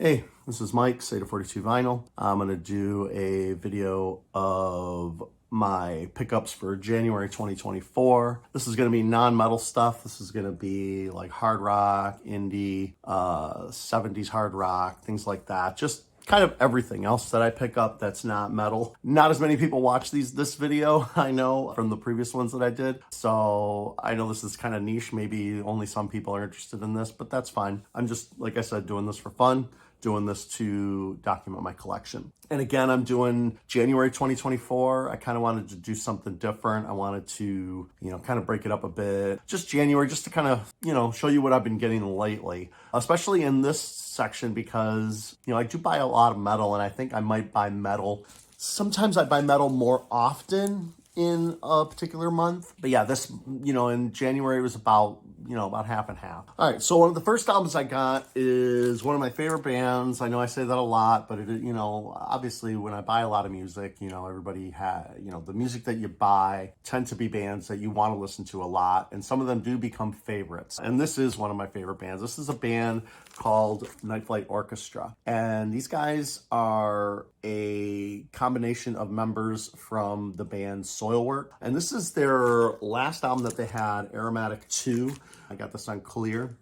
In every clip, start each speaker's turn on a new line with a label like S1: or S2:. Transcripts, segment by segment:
S1: Hey, this is Mike, Seda 42 Vinyl. I'm going to do a video of my pickups for January 2024. This is going to be non-metal stuff. This is going to be like hard rock, indie, 70s hard rock, things like that. Just kind of everything else that I pick up that's not metal. Not as many people watch this video, I know, from the previous ones that I did. So I know this is kind of niche. Maybe only some people are interested in this, but that's fine. I'm just, like I said, doing this for fun, doing this to document my collection. And again, I'm doing January 2024. I kind of wanted to do something different. I wanted to, kind of break it up a bit. Just January, just to kind of, show you what I've been getting lately, especially in this section because, I do buy a lot of metal and I think I might buy metal. Sometimes I buy metal more often in a particular month. But yeah, this, in January it was about half and half. All right, so one of the first albums I got is one of my favorite bands. I know I say that a lot, but it, obviously when I buy a lot of music, everybody has, the music that you buy tend to be bands that you want to listen to a lot, and some of them do become favorites. And this is one of my favorite bands. This is a band called Night Flight Orchestra. And these guys are a combination of members from the band Soilwork. And this is their last album that they had, Aromatic 2. I got this on Clear.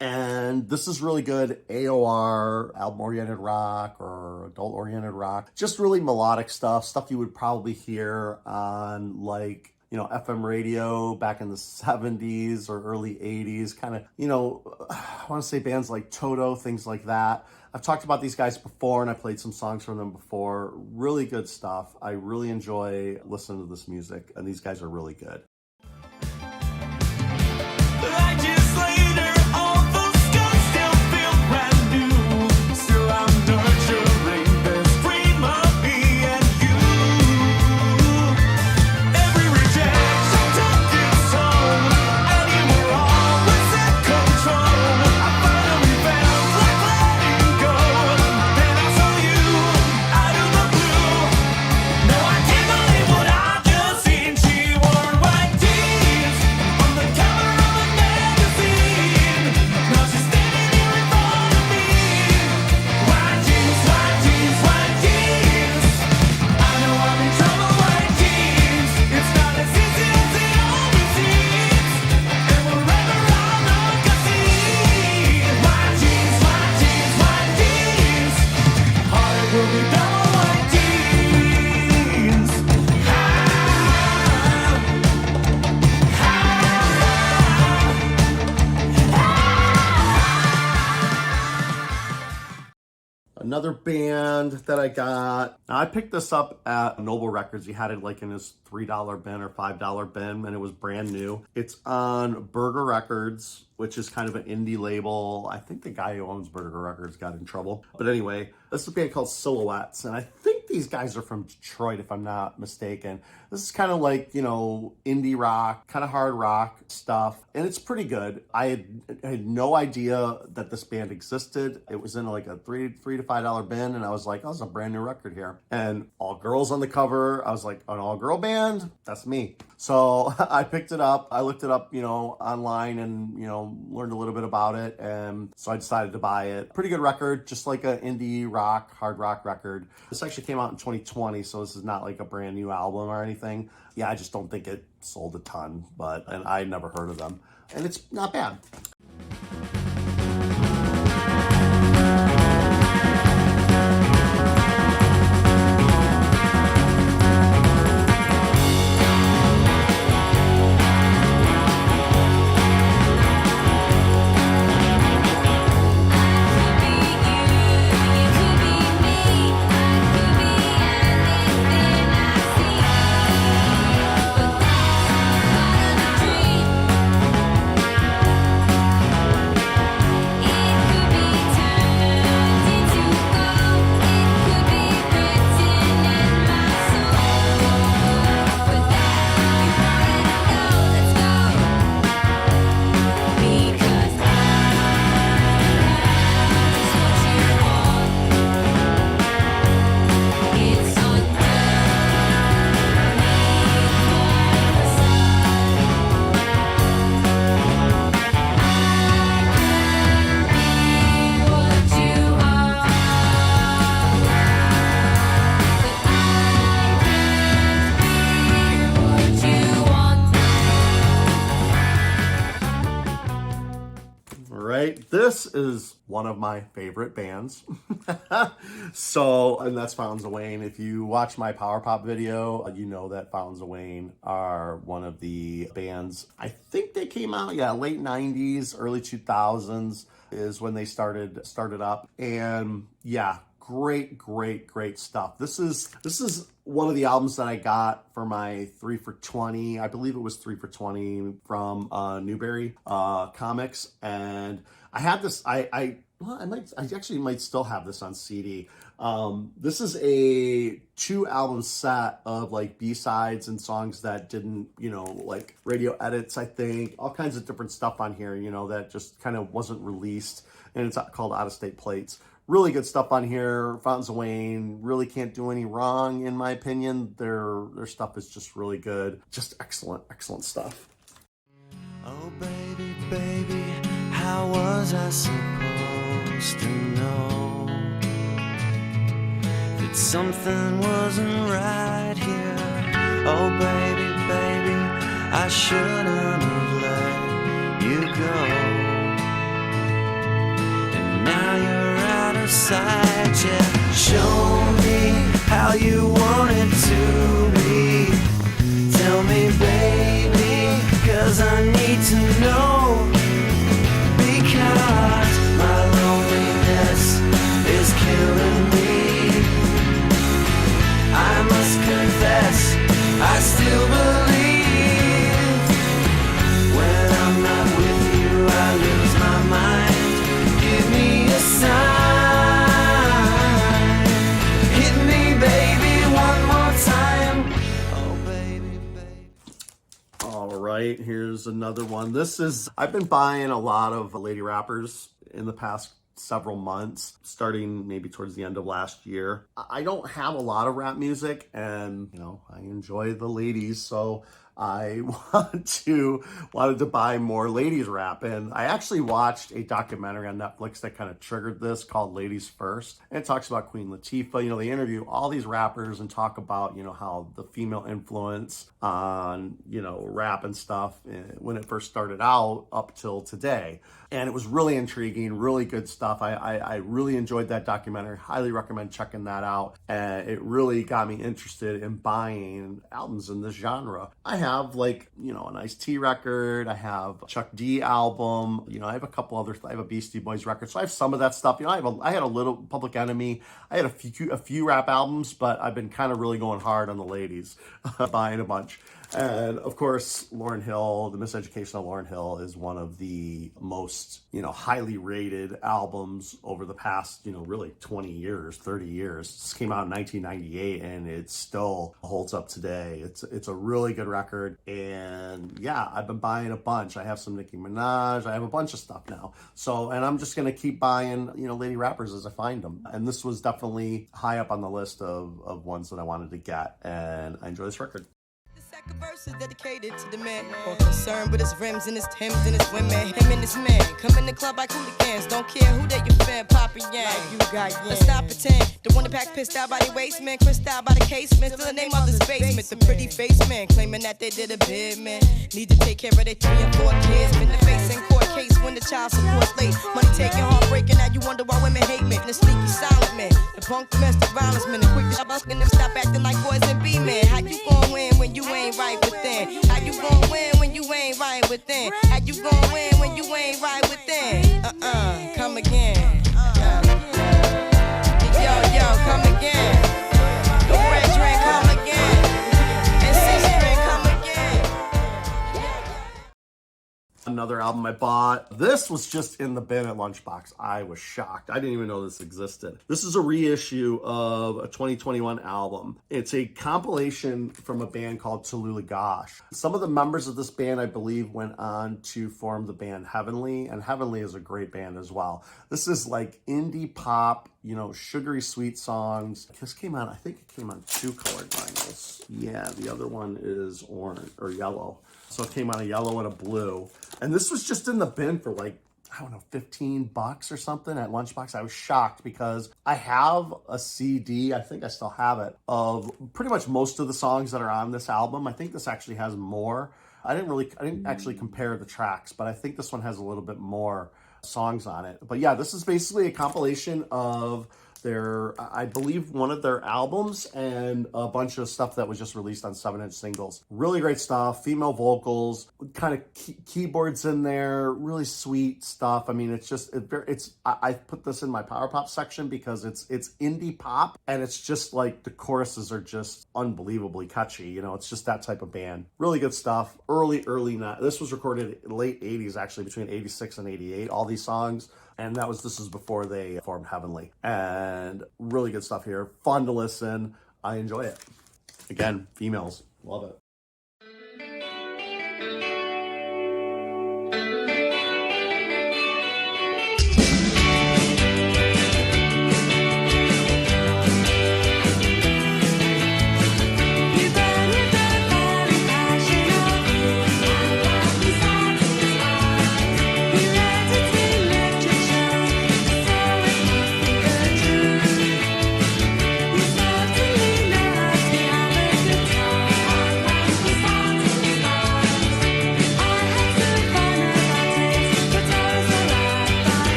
S1: And this is really good AOR, album-oriented rock or adult-oriented rock. Just really melodic stuff you would probably hear on like, FM radio back in the 70s or early 80s, kind of, I want to say bands like Toto, things like that. I've talked about these guys before and I played some songs from them before. Really good stuff. I really enjoy listening to this music and these guys are really good. Another band that I got, now I picked this up at Noble Records. He had it like in his $3 bin or $5 bin and it was brand new. It's on Burger Records, which is kind of an indie label. I think the guy who owns Burger Records got in trouble. But anyway, this is a band called Silhouettes. And I think these guys are from Detroit, if I'm not mistaken. This is kind of like, indie rock, kind of hard rock stuff. And it's pretty good. I had no idea that this band existed. It was in like a $3 to $5 bin. And I was like, oh, this is a brand new record here. And all girls on the cover. I was like, an all girl band? That's me. So I picked it up. I looked it up, online and, learned a little bit about it. And so I decided to buy it. Pretty good record, just like an indie rock, hard rock record. This actually came out in 2020. So this is not like a brand new album or anything. Yeah, I just don't think it sold a ton, and I never heard of them. And it's not bad. this is one of my favorite bands. So, and that's Fountains of Wayne. If you watch my Power Pop video, you know that Fountains of Wayne are one of the bands. I think they came out, late 90s, early 2000s is when they started up. And yeah, great stuff. This is one of the albums that I got for my 3 for 20. I believe it was 3 for 20 from Newberry Comics. And I had this, I actually might still have this on CD. This is a 2-album set of like B-sides and songs that didn't, like radio edits, I think, all kinds of different stuff on here, that just kind of wasn't released. And it's called Out of State Plates. Really good stuff on here. Fountains of Wayne really can't do any wrong, in my opinion. Their stuff is just really good. Just excellent stuff.
S2: Oh, baby, how was I supposed to know that something wasn't right here? Oh, baby, I shouldn't have let you go. And now you're out of sight, yeah. Show me how you want it to be. Tell me, baby, 'cause I need to know. Because my loneliness is killing me. I must confess, I still believe. When I'm not with you, I lose my mind. Give me a sign. Hit me, baby, one more time. Oh, baby.
S1: All right, here's another one. I've been buying a lot of lady rappers in the past several months, starting maybe towards the end of last year. I don't have a lot of rap music, and I enjoy the ladies, so I wanted to buy more ladies rap. And I actually watched a documentary on Netflix that kind of triggered this, called Ladies First. And it talks about Queen Latifah. They interview all these rappers and talk about, how the female influence on, rap and stuff when it first started out up till today. And it was really intriguing, really good stuff. I really enjoyed that documentary. Highly recommend checking that out. And it really got me interested in buying albums in this genre. I have an Ice-T record. I have a Chuck D album. I have a couple others. I have a Beastie Boys record. So I have some of that stuff. I had a little Public Enemy. I had a few rap albums, but I've been kind of really going hard on the ladies, buying a bunch. And of course, Lauryn Hill, The Miseducation of Lauryn Hill is one of the most, highly rated albums over the past, really 20 years, 30 years. This came out in 1998 and it still holds up today. It's a really good record. And yeah, I've been buying a bunch. I have some Nicki Minaj. I have a bunch of stuff now. So, and I'm just going to keep buying, lady rappers as I find them. And this was definitely high up on the list of ones that I wanted to get. And I enjoy this record.
S3: Second verse is dedicated to the man, more concerned with his rims and his Timbs and his women. Him and his man come in the club like hooligans, don't care who they your fan, Papa Yang. Like you got Yang. Let's stop pretend. The one that pack pissed out by the waist man, crissed out by the casement, still the name of this basement. The pretty face man claiming that they did a bid man. Need to take care of their 3 and 4 kids. Been the face in court case when the child support's late. Money taking, heartbreaking. Now you wonder why women hate me. The sneaky silent man, the punk domestic violence man, the quick to busking them, stop acting like boys and be men. How you gon' win when you ain't right within? How you gon' win when you ain't right within? How you gon' win when you ain't right within? Come again. Yo, come again. The red drink, come again. And 6 drink, come again.
S1: Another album I bought. This was just in the bin at Lunchbox. I was shocked. I didn't even know this existed. This is a reissue of a 2021 album. It's a compilation from a band called Tallulah Gosh. Some of the members of this band, I believe, went on to form the band Heavenly, and Heavenly is a great band as well. This is like indie pop, sugary sweet songs. This came out, I think it came on 2 colored vinyls. Yeah, the other one is orange or yellow. So it came out a yellow and a blue. And this was just in the bin for $15 or something at Lunchbox. I was shocked because I have a CD, I think I still have it, of pretty much most of the songs that are on this album. I think this actually has more. I didn't actually compare the tracks, but I think this one has a little bit more songs on it. But yeah, this is basically a compilation of I believe one of their albums and a bunch of stuff that was just released on 7-inch singles. Really great stuff, female vocals, kind of keyboards in there, really sweet stuff. I mean, it's just, I put this in my power pop section because it's indie pop, and it's just like the choruses are just unbelievably catchy. You know, it's just that type of band. Really good stuff. This was recorded late 80s, actually, between 86 and 88, all these songs. And this is before they formed Heavenly. And really good stuff here. Fun to listen. I enjoy it. Again, females. Love it.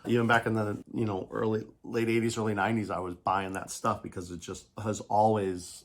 S1: Even back in the, late 80s, early 90s, I was buying that stuff because it just has always,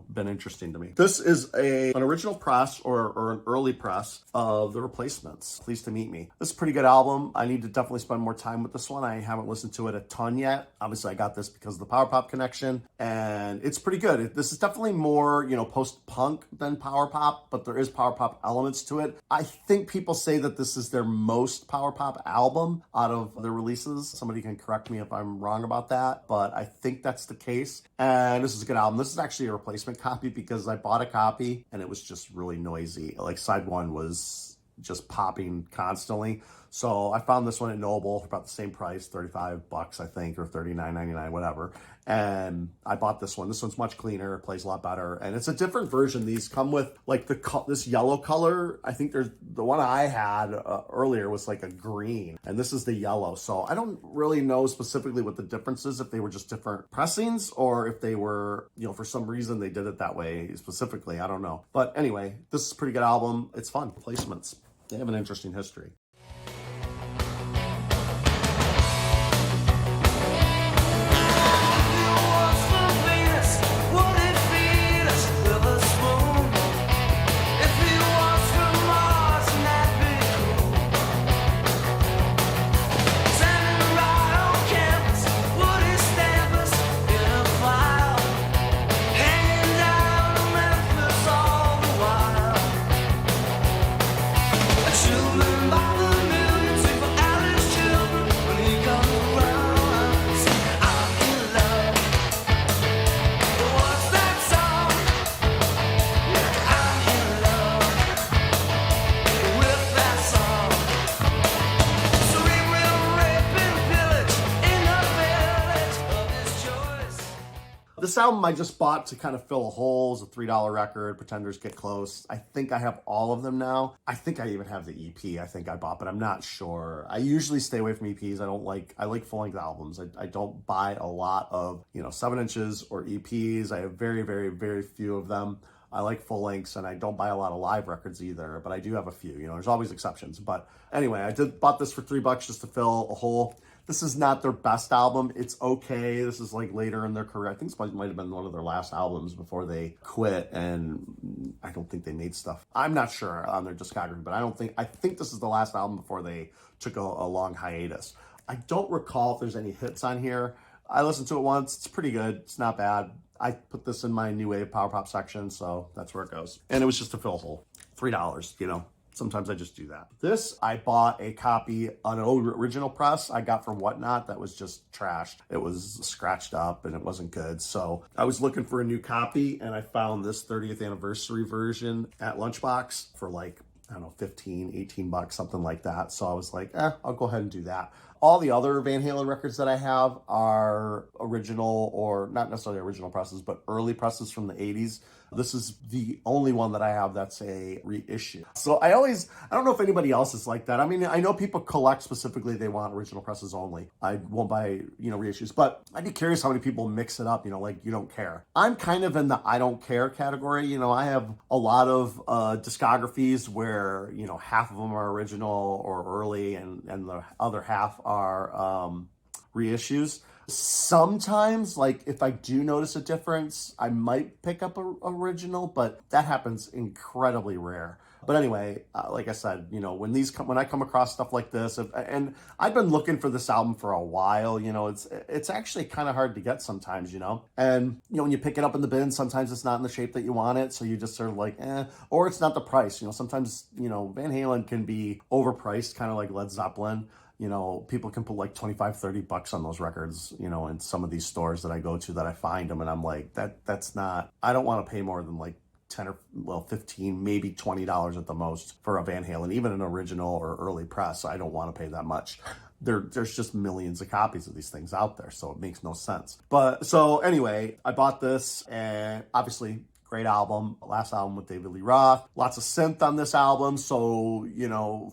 S1: been interesting to me. This is an original press or an early press of The Replacements, Pleased to Meet Me. This is a pretty good album. I need to definitely spend more time with this one. I haven't listened to it a ton yet. Obviously, I got this because of the Power Pop connection, and it's pretty good. This is definitely more, post-punk than Power Pop, but there is Power Pop elements to it. I think people say that this is their most Power Pop album out of their releases. Somebody can correct me if I'm wrong about that, but I think that's the case. And this is a good album. This is actually a replacement copy because I bought a copy and it was just really noisy. Like side one was just popping constantly. So I found this one at Noble for about the same price, $35, I think, or $39.99, whatever. And I bought this one. This one's much cleaner, it plays a lot better, and it's a different version. These come with like this yellow color. I think there's the one I had earlier was like a green, and this is the yellow. So I don't really know specifically what the difference is, if they were just different pressings or if they were, for some reason they did it that way specifically. I don't know. But anyway, this is a pretty good album. It's fun. Placements. They have an interesting history. This album I just bought to kind of fill a hole. It's a $3 record, Pretenders Get Close. I think I have all of them now. I think I even have the EP I think I bought, but I'm not sure. I usually stay away from EPs. I like full-length albums. I don't buy a lot of, 7 inches or EPs. I have very, very, very few of them. I like full lengths, and I don't buy a lot of live records either, but I do have a few. There's always exceptions. But anyway, I bought this for $3 just to fill a hole. This is not their best album. It's okay. This is like later in their career. I think this might have been one of their last albums before they quit, and I don't think they made stuff. I'm not sure on their discography, but I think this is the last album before they took a long hiatus. I don't recall if there's any hits on here. I listened to it once. It's pretty good. It's not bad. I put this in my New Wave Power Pop section, so that's where it goes. And it was just a fill hole. $3, sometimes I just do that. This, I bought a copy, an old original press I got from Whatnot that was just trashed. It was scratched up and it wasn't good. So I was looking for a new copy and I found this 30th anniversary version at Lunchbox for like, I don't know, 15, 18 bucks, something like that. So I was like, I'll go ahead and do that. All the other Van Halen records that I have are original, or not necessarily original presses, but early presses from the 80s. This is the only one that I have that's a reissue. So I don't know if anybody else is like that. I mean, I know people collect specifically, they want original presses only. I won't buy, reissues, but I'd be curious how many people mix it up, like you don't care. I'm kind of in the I don't care category. I have a lot of discographies where, half of them are original or early and the other half are reissues. Sometimes, like if I do notice a difference, I might pick up a original, but that happens incredibly rare. But anyway, like I said, when I come across stuff like this, and I've been looking for this album for a while, it's actually kind of hard to get sometimes, and when you pick it up in the bin, sometimes it's not in the shape that you want it, so you just sort of like, or it's not the price. Sometimes Van Halen can be overpriced, kind of like Led Zeppelin. People can put like 25, 30 bucks on those records, in some of these stores that I go to that I find them. And I'm like, that's not, I don't want to pay more than like 10 or 15, maybe $20 at the most for a Van Halen, even an original or early press. I don't want to pay that much. There's just millions of copies of these things out there, so it makes no sense. But so anyway, I bought this and obviously great album, last album with David Lee Roth. Lots of synth on this album. So,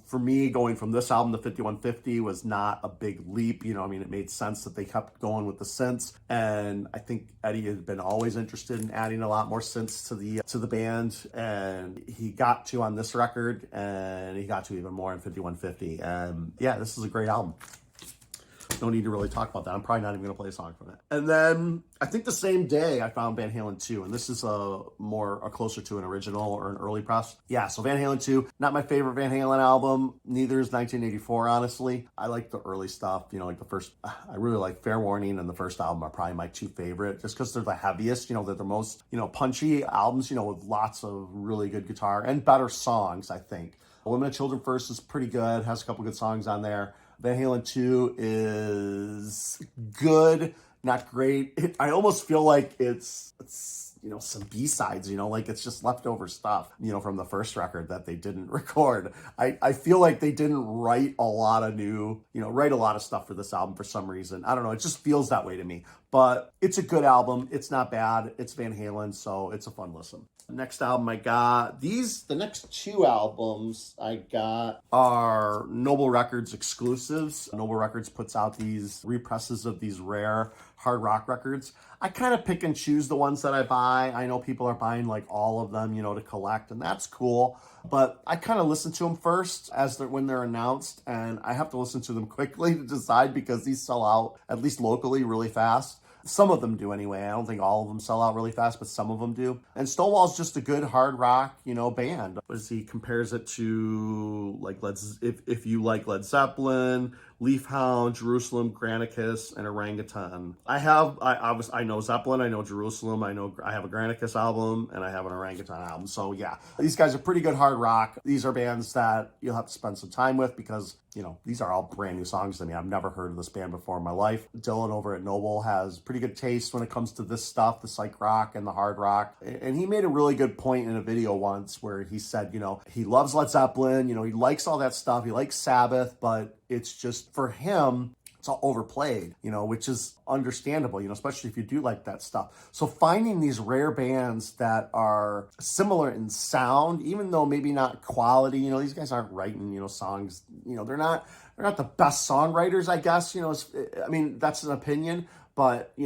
S1: for me, going from this album to 5150 was not a big leap. It made sense that they kept going with the synths. And I think Eddie had been always interested in adding a lot more synths to the band. And he got to on this record, and he got to even more in 5150. And yeah, this is a great album. No need to really talk about that. I'm probably not even going to play a song from it. And then I think the same day I found Van Halen 2, and this is a closer to an original or an early press. Yeah, so Van Halen 2, not my favorite Van Halen album. Neither is 1984, honestly. I like the early stuff, like the first, I really like Fair Warning and the first album are probably my two favorite, just because they're the heaviest, they're the most, punchy albums, with lots of really good guitar and better songs, I think. Women and Children First is pretty good, has a couple good songs on there. Van Halen 2 is good, not great. I almost feel like it's some B-sides, like it's just leftover stuff, from the first record that they didn't record. I feel like they didn't write a lot of stuff for this album for some reason. I don't know. It just feels that way to me. But it's a good album. It's not bad. It's Van Halen, so it's a fun listen. Next album I got, the next two albums I got are Noble Records exclusives. Noble Records puts out these represses of these rare hard rock records. I kind of pick and choose the ones that I buy. I know people are buying like all of them, to collect, and that's cool. But I kind of listen to them first when they're announced, and I have to listen to them quickly to decide because these sell out, at least locally, really fast. Some of them do anyway. I don't think all of them sell out really fast, but some of them do. And Stonewall's just a good hard rock, band. He compares it to like if you like Led Zeppelin, Leafhound, Jerusalem, Granicus, and Orangutan. I know Zeppelin, I know Jerusalem, I have a Granicus album, and I have an Orangutan album. So yeah, these guys are pretty good hard rock. These are bands that you'll have to spend some time with because, these are all brand new songs to me. I've never heard of this band before in my life. Dylan over at Noble has pretty good taste when it comes to this stuff, the psych rock and the hard rock. And he made a really good point in a video once where he said, he loves Led Zeppelin, he likes all that stuff. He likes Sabbath, but it's just for him, it's all overplayed, which is understandable, especially if you do like that stuff. So finding these rare bands that are similar in sound, even though maybe not quality, these guys aren't writing, songs, they're not the best songwriters, I guess, that's an opinion. But, they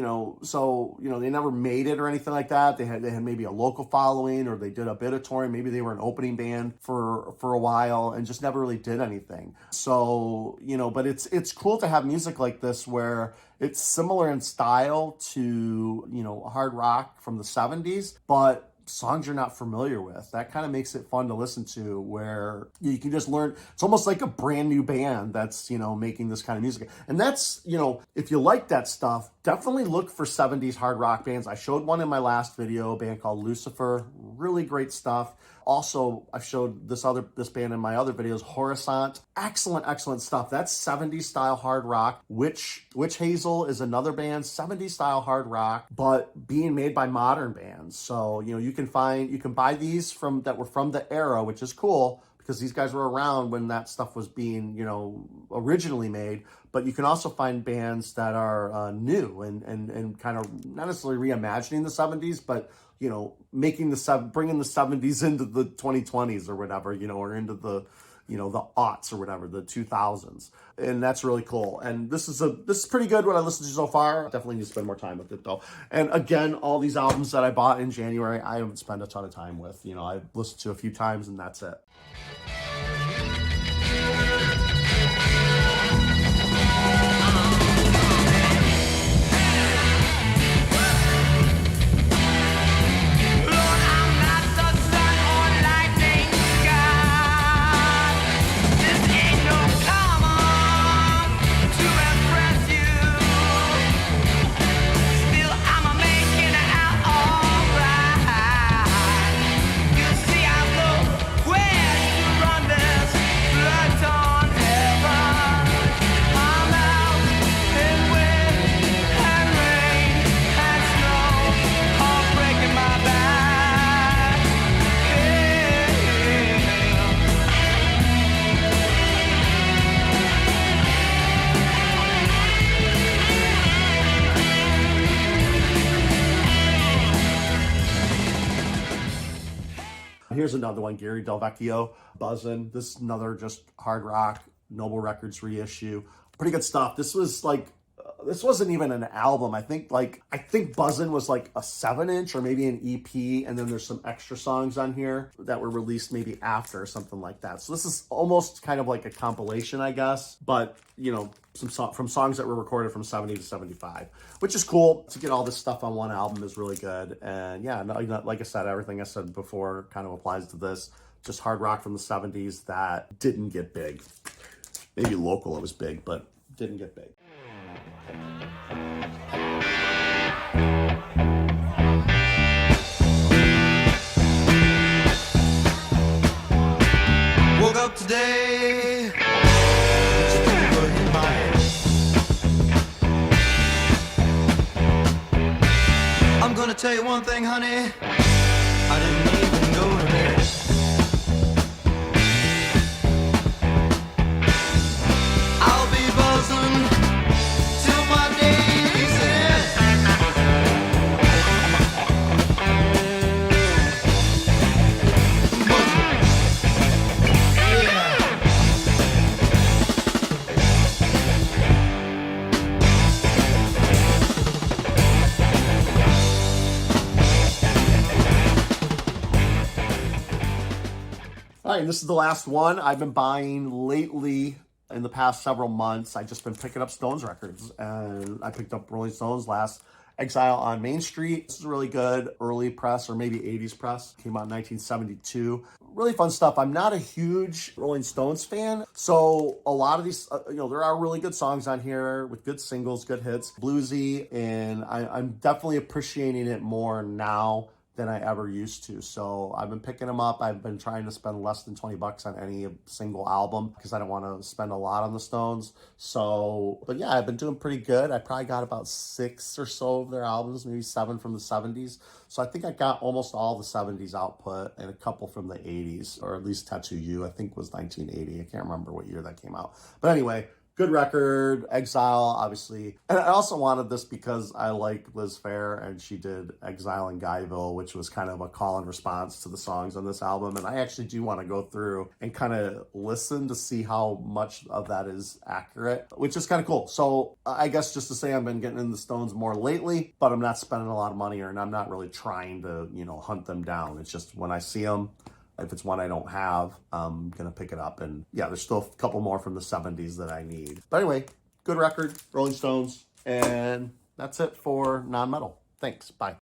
S1: never made it or anything like that. They had maybe a local following, or they did a bit of touring. Maybe they were an opening band for a while and just never really did anything. So, but it's cool to have music like this where it's similar in style to, hard rock from the 70s, but songs you're not familiar with. That kind of makes it fun to listen to, where you can just learn. It's almost like a brand new band that's, you know, making this kind of music. And that's, you know, if you like that stuff, definitely look for 70s hard rock bands. I showed one in my last video, a band called Lucifer. Really great stuff. Also, I showed this band in my other videos, Horisont. Excellent stuff. That's 70s style hard rock. Witch Hazel is another band, 70s style hard rock, but being made by modern bands. So, you know, you can buy these that were from the era, which is cool, because these guys were around when that stuff was being, you know, originally made. But you can also find bands that are new and kind of not necessarily reimagining the 70s, but, you know, bringing the 70s into the 2020s or whatever, you know, or into the, you know, the aughts or whatever, the 2000s. And that's really cool. And this is pretty good what I listened to so far. Definitely need to spend more time with it though. And again, all these albums that I bought in January, I haven't spent a ton of time with. You know, I've listened to a few times and that's it. Here's another one, Gary Del Vecchio, Buzzin'. This is another just hard rock, Noble Records reissue. Pretty good stuff. This was like, this wasn't even an album. I think Buzzin' was like a 7-inch or maybe an EP, and then there's some extra songs on here that were released maybe after or something like that. So this is almost kind of like a compilation, I guess, but you know, from songs that were recorded from 70 to 75, which is cool. To get all this stuff on one album is really good. And yeah, like I said, everything I said before kind of applies to this. Just hard rock from the 70s that didn't get big. Maybe local it was big, but didn't get big.
S2: Woke up today, just a look in my head. I'm gonna tell you one thing, honey, I didn't even go to bed. I'll be buzzing till my day's end.
S1: All right, this is the last one I've been buying lately in the past several months. I've just been picking up Stones records, and I picked up Rolling Stones' last Exile on Main Street. This is really good early press, or maybe 80s press. Came out in 1972. Really fun stuff. I'm not a huge Rolling Stones fan, so a lot of these, you know, there are really good songs on here with good singles, good hits, bluesy, and I'm definitely appreciating it more now than I ever used to. So I've been picking them up. I've been trying to spend less than $20 on any single album because I don't want to spend a lot on the Stones. So, but yeah, I've been doing pretty good. I probably got about 6 or so of their albums, maybe 7 from the 70s. So I think I got almost all the 70s output and a couple from the 80s, or at least Tattoo You, I think was 1980. I can't remember what year that came out. But anyway, good record. Exile, obviously. And I also wanted this because I like Liz Phair, and she did Exile in Guyville, which was kind of a call and response to the songs on this album. And I actually do want to go through and kind of listen to see how much of that is accurate, which is kind of cool. So I guess just to say I've been getting in the Stones more lately, but I'm not spending a lot of money, and I'm not really trying to, you know, hunt them down. It's just when I see them, if it's one I don't have, I'm going to pick it up. And yeah, there's still a couple more from the 70s that I need. But anyway, good record, Rolling Stones. And that's it for Non-Metal. Thanks. Bye.